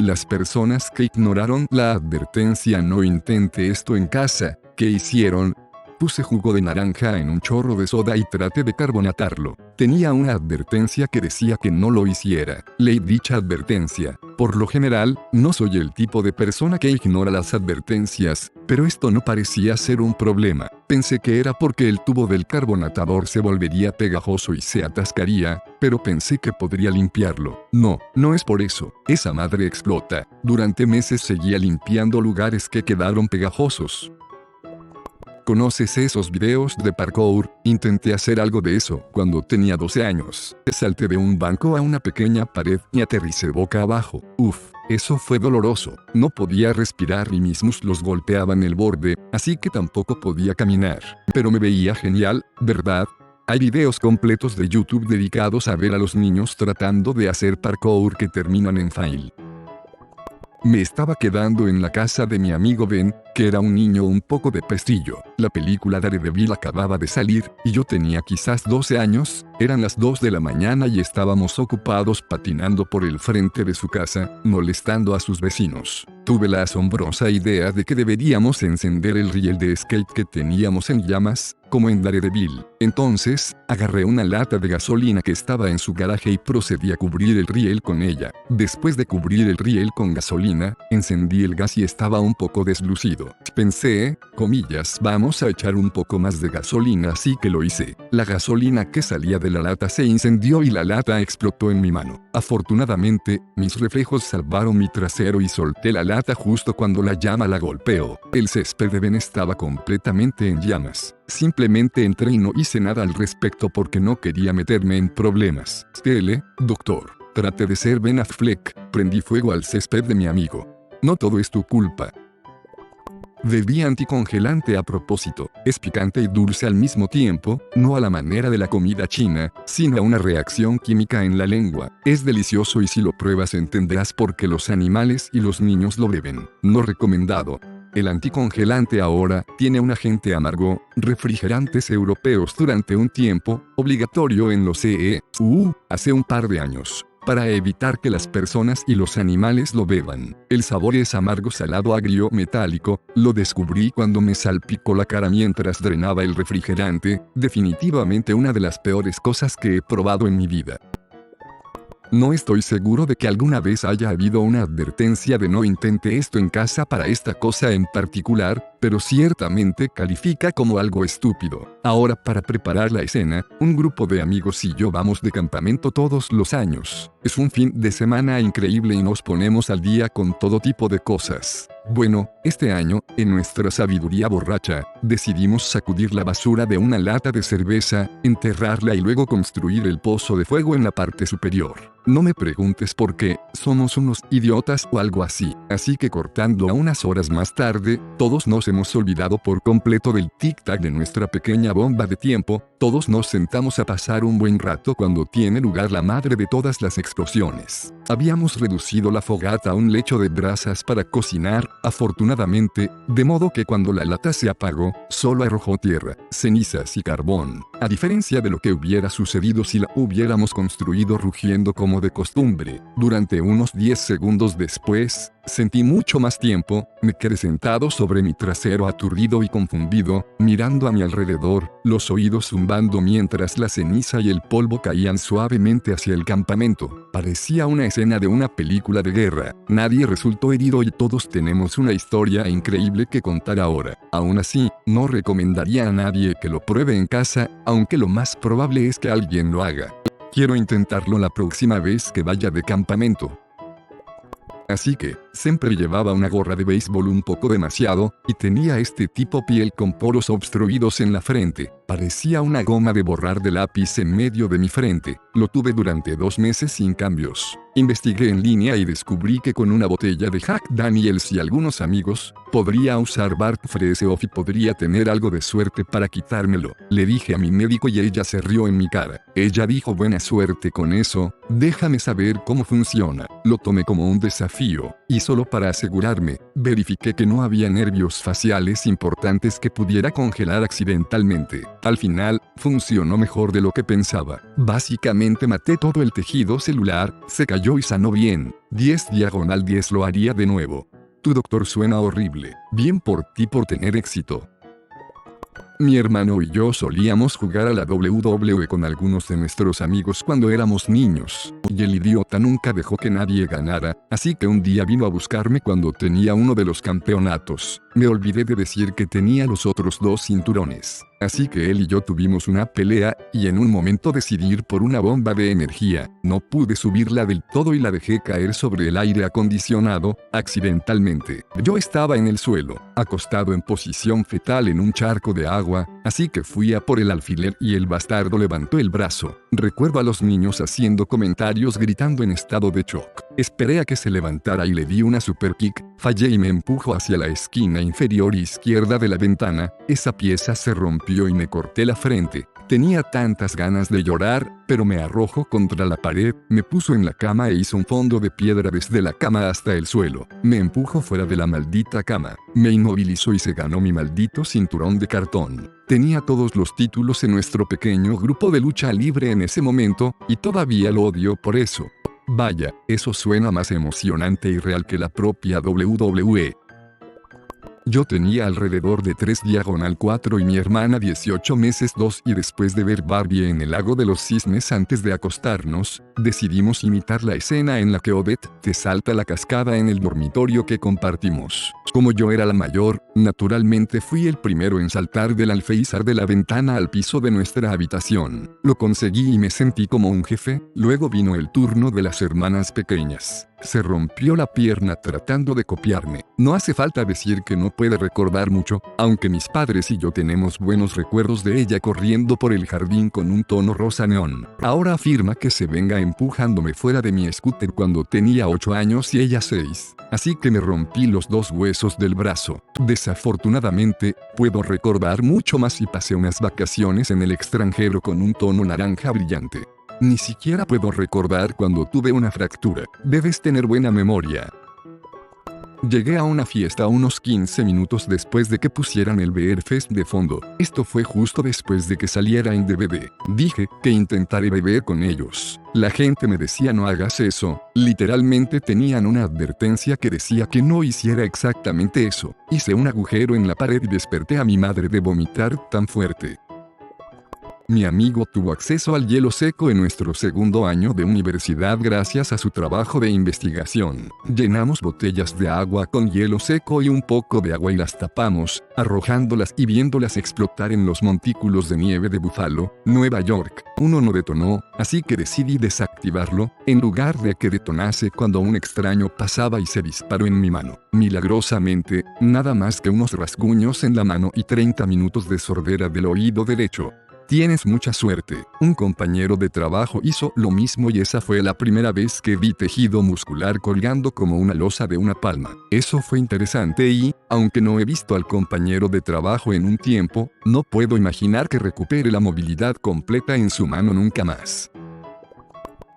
Las personas que ignoraron la advertencia "no intente esto en casa", ¿qué hicieron? Puse jugo de naranja en un chorro de soda y traté de carbonatarlo. Tenía una advertencia que decía que no lo hiciera. Leí dicha advertencia. Por lo general, no soy el tipo de persona que ignora las advertencias, pero esto no parecía ser un problema. Pensé que era porque el tubo del carbonatador se volvería pegajoso y se atascaría, pero pensé que podría limpiarlo. No es por eso. Esa madre explota. Durante meses seguía limpiando lugares que quedaron pegajosos. ¿Conoces esos videos de parkour? Intenté hacer algo de eso cuando tenía 12 años. Salté de un banco a una pequeña pared y aterricé boca abajo. Eso fue doloroso. No podía respirar y mis muslos golpeaban el borde, así que tampoco podía caminar. Pero me veía genial, ¿verdad? Hay videos completos de YouTube dedicados a ver a los niños tratando de hacer parkour que terminan en fail. Me estaba quedando en la casa de mi amigo Ben, que era un niño un poco de pestillo. La película Daredevil acababa de salir, y yo tenía quizás 12 años, eran las 2 de la mañana y estábamos ocupados patinando por el frente de su casa, molestando a sus vecinos. Tuve la asombrosa idea de que deberíamos encender el riel de skate que teníamos en llamas, como en Daredevil. Entonces, agarré una lata de gasolina que estaba en su garaje y procedí a cubrir el riel con ella. Después de cubrir el riel con gasolina, encendí el gas y estaba un poco deslucido. Pensé, comillas, vamos a echar un poco más de gasolina, así que lo hice. La gasolina que salía de la lata se incendió y la lata explotó en mi mano. Afortunadamente, mis reflejos salvaron mi trasero y solté la lata justo cuando la llama la golpeó. El césped de Ben estaba completamente en llamas. Simplemente entré y no hice nada al respecto porque no quería meterme en problemas. Doctor. Traté de ser Ben Affleck. Prendí fuego al césped de mi amigo. No todo es tu culpa. Bebí anticongelante a propósito. Es picante y dulce al mismo tiempo, no a la manera de la comida china, sino a una reacción química en la lengua. Es delicioso y si lo pruebas entenderás por qué los animales y los niños lo beben. No recomendado. El anticongelante ahora tiene un agente amargo, refrigerantes europeos durante un tiempo, obligatorio en los EU, hace un par de años, para evitar que las personas y los animales lo beban. El sabor es amargo, salado, agrio, metálico. Lo descubrí cuando me salpicó la cara mientras drenaba el refrigerante, definitivamente una de las peores cosas que he probado en mi vida. No estoy seguro de que alguna vez haya habido una advertencia de no intente esto en casa para esta cosa en particular, pero ciertamente califica como algo estúpido. Ahora, para preparar la escena, un grupo de amigos y yo vamos de campamento todos los años. Es un fin de semana increíble y nos ponemos al día con todo tipo de cosas. Bueno, este año, en nuestra sabiduría borracha, decidimos sacudir la basura de una lata de cerveza, enterrarla y luego construir el pozo de fuego en la parte superior. No me preguntes por qué, somos unos idiotas o algo así. Así que cortando a unas horas más tarde, todos nos hemos olvidado por completo del tic-tac de nuestra pequeña bomba de tiempo, todos nos sentamos a pasar un buen rato cuando tiene lugar la madre de todas las explosiones. Habíamos reducido la fogata a un lecho de brasas para cocinar, afortunadamente, de modo que cuando la lata se apagó, solo arrojó tierra, cenizas y carbón, a diferencia de lo que hubiera sucedido si la hubiéramos construido rugiendo como de costumbre. Durante unos 10 segundos después, sentí mucho más tiempo, me quedé sentado sobre mi trasero aturdido y confundido, mirando a mi alrededor, los oídos zumbando mientras la ceniza y el polvo caían suavemente hacia el campamento. Parecía una escena de una película de guerra. Nadie resultó herido y todos tenemos una historia increíble que contar ahora. Aún así, no recomendaría a nadie que lo pruebe en casa, aunque lo más probable es que alguien lo haga. Quiero intentarlo la próxima vez que vaya de campamento. Así que, siempre llevaba una gorra de béisbol un poco demasiado, y tenía este tipo piel con poros obstruidos en la frente. Parecía una goma de borrar de lápiz en medio de mi frente. Lo tuve durante 2 meses sin cambios. Investigué en línea y descubrí que con una botella de Jack Daniels y algunos amigos, podría usar Bart Freseoff y podría tener algo de suerte para quitármelo. Le dije a mi médico y ella se rió en mi cara. Ella dijo: buena suerte con eso, déjame saber cómo funciona. Lo tomé como un desafío. y solo para asegurarme, verifiqué que no había nervios faciales importantes que pudiera congelar accidentalmente. Al final, funcionó mejor de lo que pensaba. Básicamente maté todo el tejido celular, se cayó y sanó bien. 10/10 lo haría de nuevo. Tu doctor suena horrible. Bien por ti por tener éxito. Mi hermano y yo solíamos jugar a la WWE con algunos de nuestros amigos cuando éramos niños, y el idiota nunca dejó que nadie ganara, así que un día vino a buscarme cuando tenía uno de los campeonatos. Me olvidé de decir que tenía los otros 2 cinturones. Así que él y yo tuvimos una pelea, y en un momento decidí ir por una bomba de energía. No pude subirla del todo y la dejé caer sobre el aire acondicionado, accidentalmente. Yo estaba en el suelo, acostado en posición fetal en un charco de agua, así que fui a por el alfiler y el bastardo levantó el brazo. Recuerdo a los niños haciendo comentarios gritando en estado de shock. Esperé a que se levantara y le di una super kick, fallé y me empujó hacia la esquina inferior izquierda de la ventana. Esa pieza se rompió y me corté la frente. Tenía tantas ganas de llorar, pero me arrojó contra la pared, me puso en la cama e hizo un fondo de piedra desde la cama hasta el suelo. Me empujó fuera de la maldita cama, me inmovilizó y se ganó mi maldito cinturón de cartón. Tenía todos los títulos en nuestro pequeño grupo de lucha libre en ese momento, y todavía lo odio por eso. Vaya, eso suena más emocionante y real que la propia WWE. Yo tenía alrededor de 3/4 y mi hermana 18 meses 2 y después de ver Barbie en el lago de los cisnes antes de acostarnos, decidimos imitar la escena en la que Odette te salta la cascada en el dormitorio que compartimos. Como yo era la mayor, naturalmente fui el primero en saltar del alféizar de la ventana al piso de nuestra habitación. Lo conseguí y me sentí como un jefe. Luego vino el turno de las hermanas pequeñas. Se rompió la pierna tratando de copiarme. No hace falta decir que no puede recordar mucho, aunque mis padres y yo tenemos buenos recuerdos de ella corriendo por el jardín con un tono rosa neón. Ahora afirma que se venga empujándome fuera de mi scooter cuando tenía 8 años y ella 6. Así que me rompí los 2 huesos del brazo. Desafortunadamente, puedo recordar mucho más y pasé unas vacaciones en el extranjero con un tono naranja brillante. Ni siquiera puedo recordar cuando tuve una fractura. Debes tener buena memoria. Llegué a una fiesta unos 15 minutos después de que pusieran el Beer Fest de fondo. Esto fue justo después de que saliera en DVD. Dije que intentaré beber con ellos. La gente me decía no hagas eso. Literalmente tenían una advertencia que decía que no hiciera exactamente eso. Hice un agujero en la pared y desperté a mi madre de vomitar tan fuerte. Mi amigo tuvo acceso al hielo seco en nuestro segundo año de universidad gracias a su trabajo de investigación. Llenamos botellas de agua con hielo seco y un poco de agua y las tapamos, arrojándolas y viéndolas explotar en los montículos de nieve de Buffalo, Nueva York. Uno no detonó, así que decidí desactivarlo, en lugar de que detonase cuando un extraño pasaba y se disparó en mi mano. Milagrosamente, nada más que unos rasguños en la mano y 30 minutos de sordera del oído derecho. Tienes mucha suerte. Un compañero de trabajo hizo lo mismo y esa fue la primera vez que vi tejido muscular colgando como una losa de una palma. Eso fue interesante y, aunque no he visto al compañero de trabajo en un tiempo, no puedo imaginar que recupere la movilidad completa en su mano nunca más.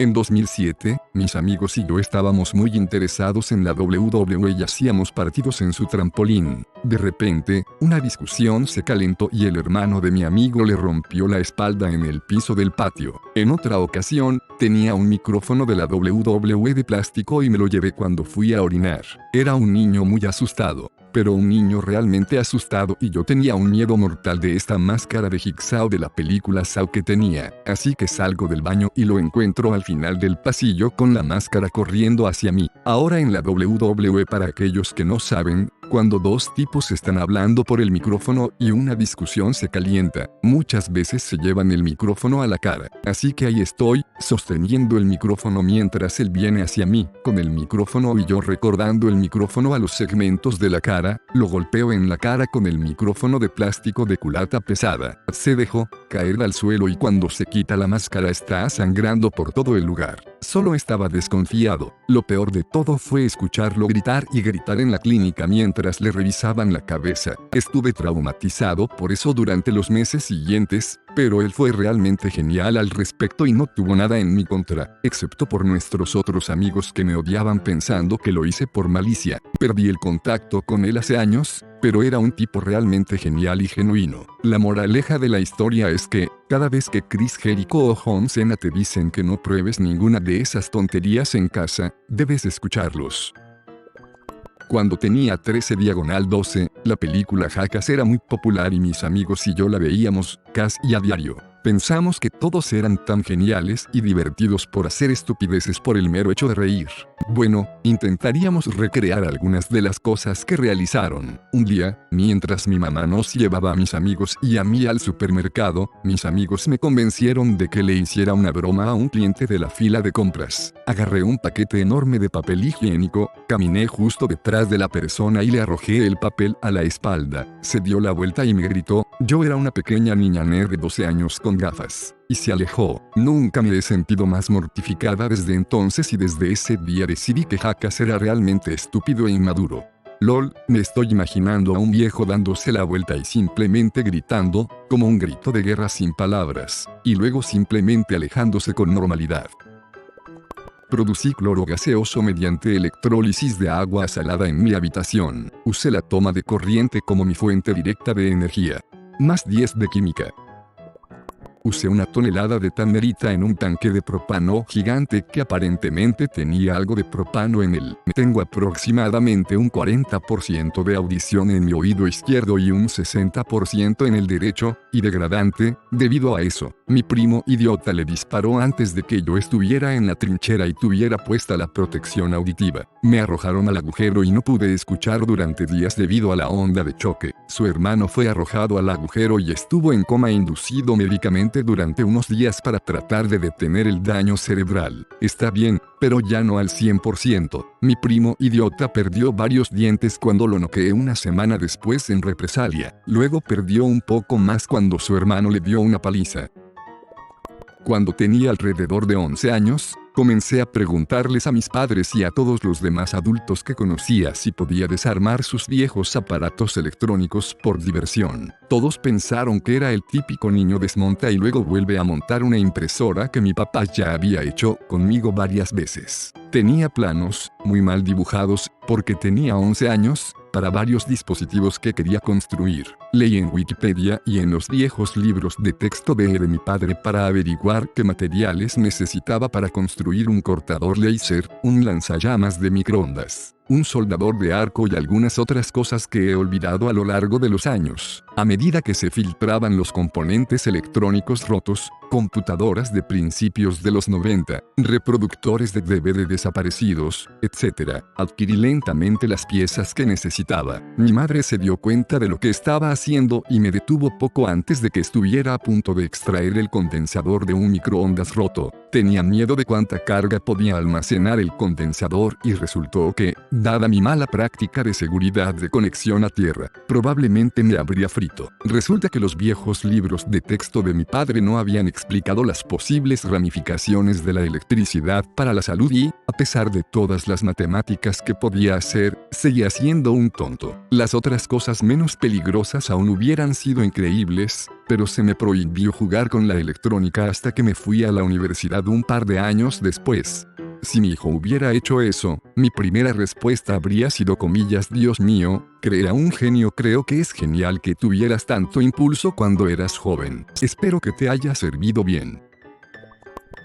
En 2007, mis amigos y yo estábamos muy interesados en la WWE y hacíamos partidos en su trampolín. De repente, una discusión se calentó y el hermano de mi amigo le rompió la espalda en el piso del patio. En otra ocasión, tenía un micrófono de la WWE de plástico y me lo llevé cuando fui a orinar. Era un niño muy asustado, pero un niño realmente asustado y yo tenía un miedo mortal de esta máscara de Jigsaw de la película Saw que tenía. Así que salgo del baño y lo encuentro al final del pasillo con la máscara corriendo hacia mí. Ahora en la WWE, para aquellos que no saben, cuando 2 tipos están hablando por el micrófono y una discusión se calienta, muchas veces se llevan el micrófono a la cara. Así que ahí estoy, sosteniendo el micrófono mientras él viene hacia mí, con el micrófono y yo recordando el micrófono a los segmentos de la cara, lo golpeo en la cara con el micrófono de plástico de culata pesada. Se dejó caer al suelo y cuando se quita la máscara está sangrando por todo el lugar. Solo estaba desconfiado. Lo peor de todo fue escucharlo gritar y gritar en la clínica mientras le revisaban la cabeza. Estuve traumatizado por eso durante los meses siguientes, pero él fue realmente genial al respecto y no tuvo nada en mi contra, excepto por nuestros otros amigos que me odiaban pensando que lo hice por malicia. Perdí el contacto con él hace años, pero era un tipo realmente genial y genuino. La moraleja de la historia es que, cada vez que Chris Jericho o John Cena te dicen que no pruebes ninguna de esas tonterías en casa, debes escucharlos. Cuando tenía 13/12, la película Jackass era muy popular y mis amigos y yo la veíamos casi a diario. Pensamos que todos eran tan geniales y divertidos por hacer estupideces por el mero hecho de reír. Bueno, intentaríamos recrear algunas de las cosas que realizaron. Un día, mientras mi mamá nos llevaba a mis amigos y a mí al supermercado, mis amigos me convencieron de que le hiciera una broma a un cliente de la fila de compras. Agarré un paquete enorme de papel higiénico, caminé justo detrás de la persona y le arrojé el papel a la espalda. Se dio la vuelta y me gritó. Yo era una pequeña niña nerd de 12 años con gafas. Y se alejó. Nunca me he sentido más mortificada desde entonces y desde ese día decidí que Jackass era realmente estúpido e inmaduro. LOL, me estoy imaginando a un viejo dándose la vuelta y simplemente gritando, como un grito de guerra sin palabras, y luego simplemente alejándose con normalidad. Producí cloro gaseoso mediante electrólisis de agua salada en mi habitación. Usé la toma de corriente como mi fuente directa de energía. Más 10 de química. Usé una tonelada de tamerita en un tanque de propano gigante que aparentemente tenía algo de propano en él. Tengo aproximadamente un 40% de audición en mi oído izquierdo y un 60% en el derecho, y degradante, debido a eso. Mi primo idiota le disparó antes de que yo estuviera en la trinchera y tuviera puesta la protección auditiva. Me arrojaron al agujero y no pude escuchar durante días debido a la onda de choque. Su hermano fue arrojado al agujero y estuvo en coma inducido médicamente durante unos días para tratar de detener el daño cerebral. Está bien, pero ya no al 100%. Mi primo idiota perdió varios dientes cuando lo noqueé una semana después en represalia. Luego perdió un poco más cuando su hermano le dio una paliza. Cuando tenía alrededor de 11 años, comencé a preguntarles a mis padres y a todos los demás adultos que conocía si podía desarmar sus viejos aparatos electrónicos por diversión. Todos pensaron que era el típico niño desmonta y luego vuelve a montar una impresora que mi papá ya había hecho conmigo varias veces. Tenía planos, muy mal dibujados, porque tenía 11 años, para varios dispositivos que quería construir. Leí en Wikipedia y en los viejos libros de texto de mi padre para averiguar qué materiales necesitaba para construir un cortador láser, un lanzallamas de microondas, un soldador de arco y algunas otras cosas que he olvidado a lo largo de los años. A medida que se filtraban los componentes electrónicos rotos, computadoras de principios de los 90, reproductores de DVD desaparecidos, etc., adquirí lentamente las piezas que necesitaba. Mi madre se dio cuenta de lo que estaba haciendo y me detuvo poco antes de que estuviera a punto de extraer el condensador de un microondas roto. Tenía miedo de cuánta carga podía almacenar el condensador y resultó que, dada mi mala práctica de seguridad de conexión a tierra, probablemente me habría frito. Resulta que los viejos libros de texto de mi padre no habían explicado las posibles ramificaciones de la electricidad para la salud y, a pesar de todas las matemáticas que podía hacer, seguía siendo un tonto. Las otras cosas menos peligrosas aún hubieran sido increíbles, pero se me prohibió jugar con la electrónica hasta que me fui a la universidad un par de años después. Si mi hijo hubiera hecho eso, mi primera respuesta habría sido comillas, Dios mío, crea un genio. Creo que es genial que tuvieras tanto impulso cuando eras joven. Espero que te haya servido bien.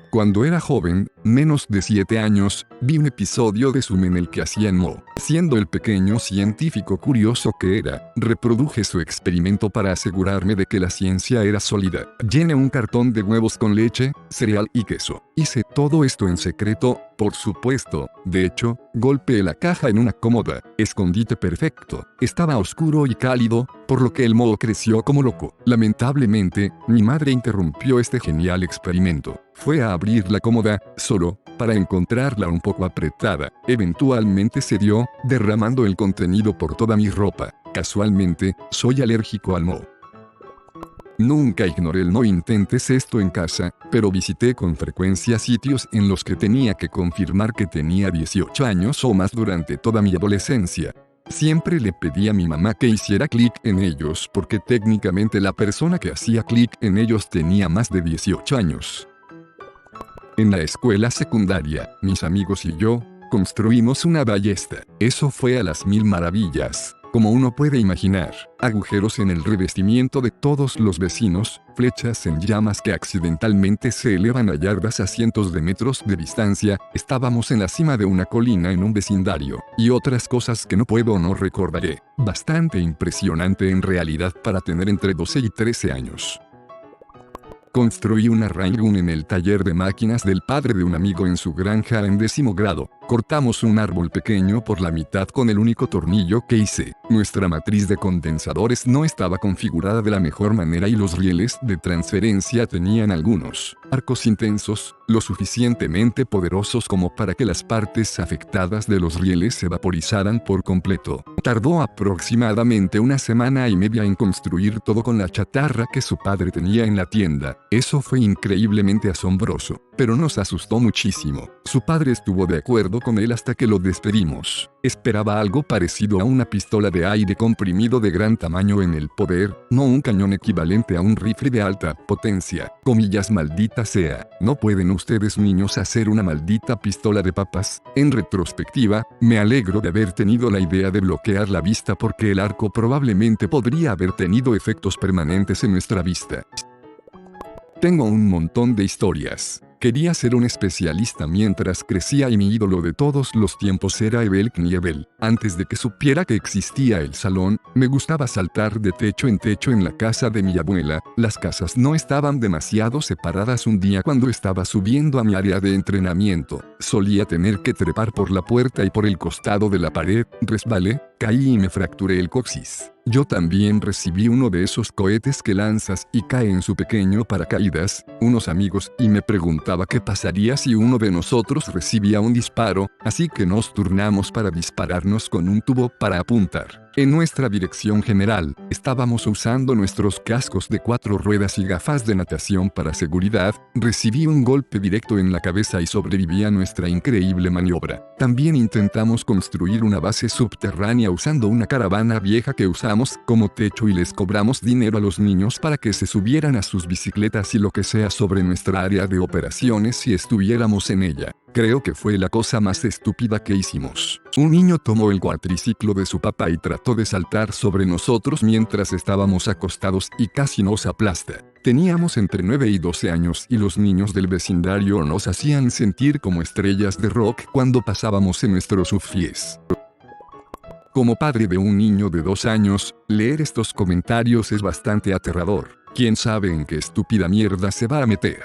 Cuando era joven, menos de 7 años, vi un episodio de Zoom en el que hacían Mo. Siendo el pequeño científico curioso que era, reproduje su experimento para asegurarme de que la ciencia era sólida. Llené un cartón de huevos con leche, cereal y queso. Hice todo esto en secreto, por supuesto. De hecho, golpeé la caja en una cómoda. Escondite perfecto. Estaba oscuro y cálido, por lo que el moho creció como loco. Lamentablemente, mi madre interrumpió este genial experimento. Fue a abrir la cómoda, solo, para encontrarla un poco apretada. Eventualmente cedió, derramando el contenido por toda mi ropa. Casualmente, soy alérgico al moho. Nunca ignoré el no intentes esto en casa, pero visité con frecuencia sitios en los que tenía que confirmar que tenía 18 años o más durante toda mi adolescencia. Siempre le pedí a mi mamá que hiciera clic en ellos porque técnicamente la persona que hacía clic en ellos tenía más de 18 años. En la escuela secundaria, mis amigos y yo, construimos una ballesta. Eso fue a las mil maravillas. Como uno puede imaginar, agujeros en el revestimiento de todos los vecinos, flechas en llamas que accidentalmente se elevan a yardas a cientos de metros de distancia, estábamos en la cima de una colina en un vecindario, y otras cosas que no puedo o no recordaré. Bastante impresionante en realidad para tener entre 12 y 13 años. Construí una Railgun en el taller de máquinas del padre de un amigo en su granja en 10º grado. Cortamos un árbol pequeño por la mitad con el único tornillo que hice. Nuestra matriz de condensadores no estaba configurada de la mejor manera y los rieles de transferencia tenían algunos arcos intensos, lo suficientemente poderosos como para que las partes afectadas de los rieles se vaporizaran por completo. Tardó aproximadamente una semana y media en construir todo con la chatarra que su padre tenía en la tienda. Eso fue increíblemente asombroso, pero nos asustó muchísimo. Su padre estuvo de acuerdo con él hasta que lo despedimos. Esperaba algo parecido a una pistola de aire comprimido de gran tamaño en el poder, no un cañón equivalente a un rifle de alta potencia. Comillas, maldita sea. ¿No pueden ustedes niños hacer una maldita pistola de papas? En retrospectiva, me alegro de haber tenido la idea de bloquear la vista porque el arco probablemente podría haber tenido efectos permanentes en nuestra vista. Tengo un montón de historias. Quería ser un especialista mientras crecía y mi ídolo de todos los tiempos era Evel Knievel. Antes de que supiera que existía el salón, me gustaba saltar de techo en la casa de mi abuela. Las casas no estaban demasiado separadas. Un día cuando estaba subiendo a mi área de entrenamiento, solía tener que trepar por la puerta y por el costado de la pared. Resbalé, caí y me fracturé el coxis. Yo también recibí uno de esos cohetes que lanzas y cae en su pequeño paracaídas, unos amigos, y me preguntaba qué pasaría si uno de nosotros recibía un disparo, así que nos turnamos para dispararnos con un tubo para apuntar en nuestra dirección general. Estábamos usando nuestros cascos de 4 ruedas y gafas de natación para seguridad. Recibí un golpe directo en la cabeza y sobreviví a nuestra increíble maniobra. También intentamos construir una base subterránea usando una caravana vieja que usamos como techo y les cobramos dinero a los niños para que se subieran a sus bicicletas y lo que sea sobre nuestra área de operaciones si estuviéramos en ella. Creo que fue la cosa más estúpida que hicimos. Un niño tomó el cuatriciclo de su papá y trató de saltar sobre nosotros mientras estábamos acostados y casi nos aplasta. Teníamos entre 9 y 12 años y los niños del vecindario nos hacían sentir como estrellas de rock cuando pasábamos en nuestros UFIs. Como padre de un niño de 2 años, leer estos comentarios es bastante aterrador. ¿Quién sabe en qué estúpida mierda se va a meter?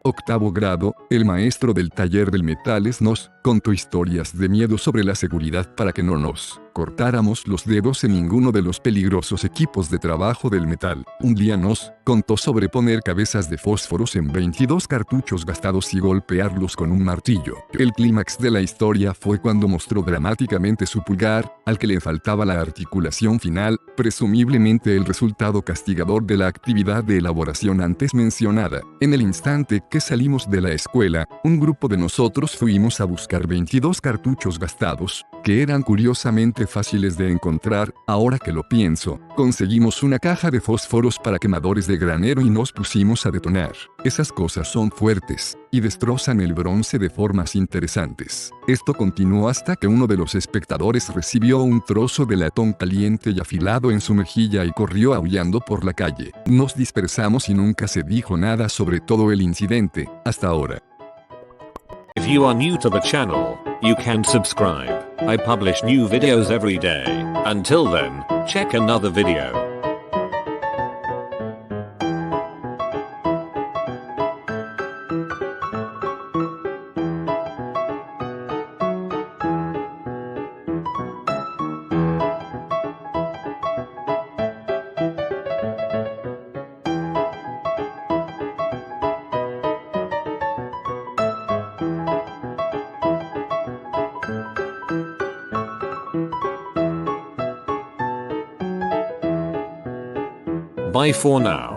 8º grado, el maestro del taller del metales nos contó historias de miedo sobre la seguridad para que no nos cortáramos los dedos en ninguno de los peligrosos equipos de trabajo del metal. Un día nos contó sobre poner cabezas de fósforos en 22 cartuchos gastados y golpearlos con un martillo. El clímax de la historia fue cuando mostró dramáticamente su pulgar, al que le faltaba la articulación final, presumiblemente el resultado castigador de la actividad de elaboración antes mencionada. En el instante que salimos de la escuela, un grupo de nosotros fuimos a buscar 22 cartuchos gastados, que eran curiosamente fáciles de encontrar. Ahora que lo pienso, conseguimos una caja de fósforos para quemadores de granero y nos pusimos a detonar. Esas cosas son fuertes, y destrozan el bronce de formas interesantes. Esto continuó hasta que uno de los espectadores recibió un trozo de latón caliente y afilado en su mejilla y corrió aullando por la calle. Nos dispersamos y nunca se dijo nada sobre todo el incidente, hasta ahora. If you are new to the channel, you can subscribe. I publish new videos every day. Until then, check another video. Bye for now.